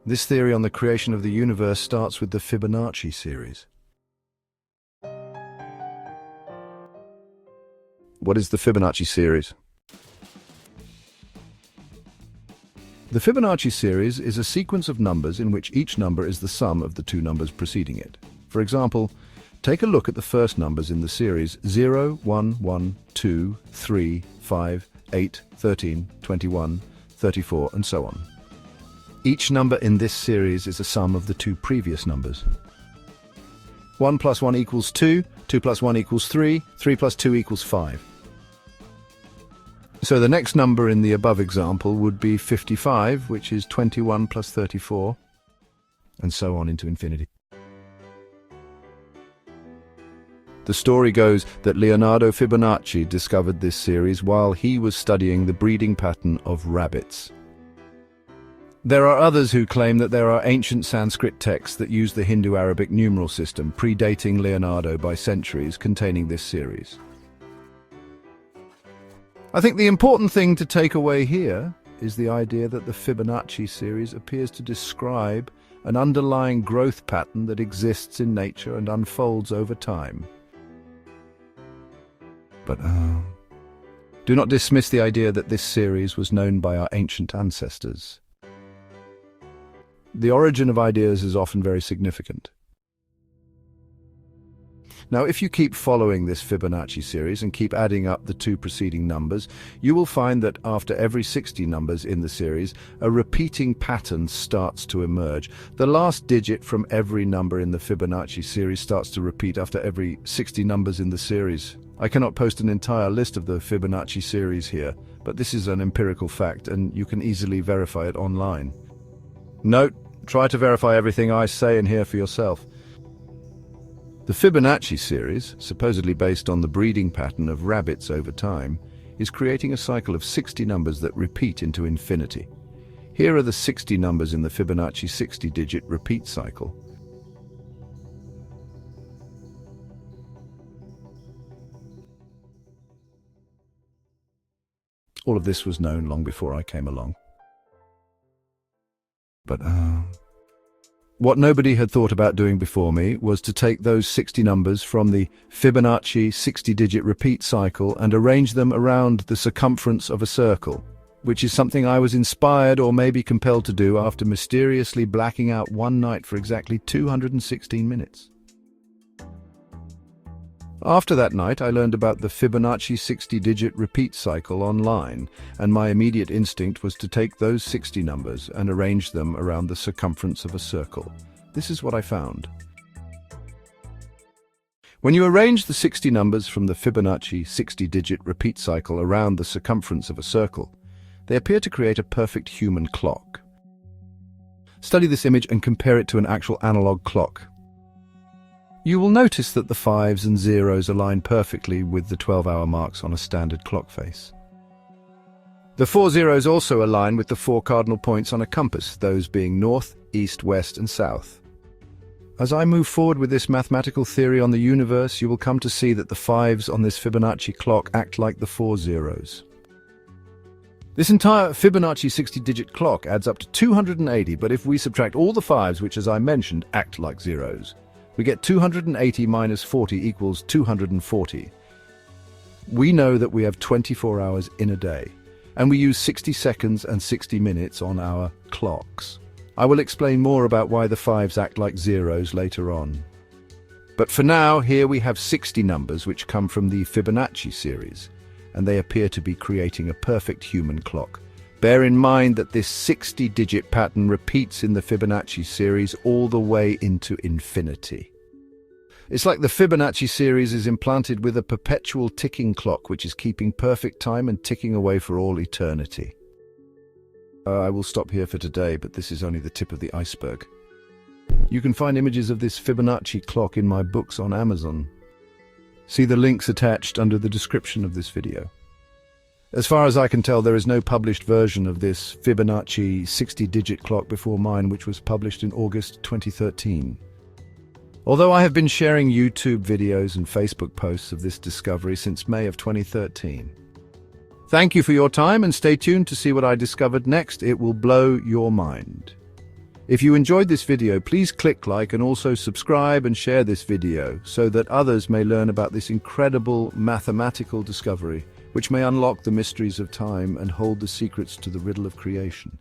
This theory on the creation of the universe starts with the Fibonacci series. What is the Fibonacci series? The Fibonacci series is a sequence of numbers in which each number is the sum of the two numbers preceding it. For example, take a look at the first numbers in the series 0, 1, 1, 2, 3, 5, 8, 13, 21, 34, and so on. Each number in this series is a sum of the two previous numbers. 1 plus 1 equals 2, 2 plus 1 equals 3, 3 plus 2 equals 5. So the next number in the above example would be 55, which is 21 plus 34, and so on into infinity. The story goes that Leonardo Fibonacci discovered this series while he was studying the breeding pattern of rabbits. There are others who claim that there are ancient Sanskrit texts that use the Hindu-Arabic numeral system, predating Leonardo by centuries, containing this series. I think the important thing to take away here is the idea that the Fibonacci series appears to describe an underlying growth pattern that exists in nature and unfolds over time. But do not dismiss the idea that this series was known by our ancient ancestors. The origin of ideas is often very significant. Now, if you keep following this Fibonacci series and keep adding up the two preceding numbers, you will find that after every 60 numbers in the series, a repeating pattern starts to emerge. The last digit from every number in the Fibonacci series starts to repeat after every 60 numbers in the series. I cannot post an entire list of the Fibonacci series here, but this is an empirical fact and you can easily verify it online. Note, try to verify everything I say and hear for yourself. The Fibonacci series, supposedly based on the breeding pattern of rabbits over time, is creating a cycle of 60 numbers that repeat into infinity. Here are the 60 numbers in the Fibonacci 60-digit repeat cycle. All of this was known long before I came along. But what nobody had thought about doing before me was to take those 60 numbers from the Fibonacci 60-digit repeat cycle and arrange them around the circumference of a circle, which is something I was inspired or maybe compelled to do after mysteriously blacking out one night for exactly 216 minutes. After that night, I learned about the Fibonacci 60-digit repeat cycle online, and my immediate instinct was to take those 60 numbers and arrange them around the circumference of a circle. This is what I found. When you arrange the 60 numbers from the Fibonacci 60-digit repeat cycle around the circumference of a circle, they appear to create a perfect human clock. Study this image and compare it to an actual analog clock. You will notice that the 5s and 0s align perfectly with the 12-hour marks on a standard clock face. The 4 zeros also align with the 4 cardinal points on a compass, those being north, east, west, and south. As I move forward with this mathematical theory on the universe, you will come to see that the 5s on this Fibonacci clock act like the 4 zeros. This entire Fibonacci 60-digit clock adds up to 280, but if we subtract all the 5s, which, as I mentioned, act like zeros, we get 280 minus 40 equals 240. We know that we have 24 hours in a day, and we use 60 seconds and 60 minutes on our clocks. I will explain more about why the 5s act like zeros later on. But for now, here we have 60 numbers which come from the Fibonacci series, and they appear to be creating a perfect human clock. Bear in mind that this 60-digit pattern repeats in the Fibonacci series all the way into infinity. It's like the Fibonacci series is implanted with a perpetual ticking clock which is keeping perfect time and ticking away for all eternity. I will stop here for today, but this is only the tip of the iceberg. You can find images of this Fibonacci clock in my books on Amazon. See the links attached under the description of this video. As far as I can tell, there is no published version of this Fibonacci 60-digit clock before mine, which was published in August 2013. Although I have been sharing YouTube videos and Facebook posts of this discovery since May of 2013. Thank you for your time and stay tuned to see what I discovered next. It will blow your mind. If you enjoyed this video, please click like and also subscribe and share this video so that others may learn about this incredible mathematical discovery, which may unlock the mysteries of time and hold the secrets to the riddle of creation.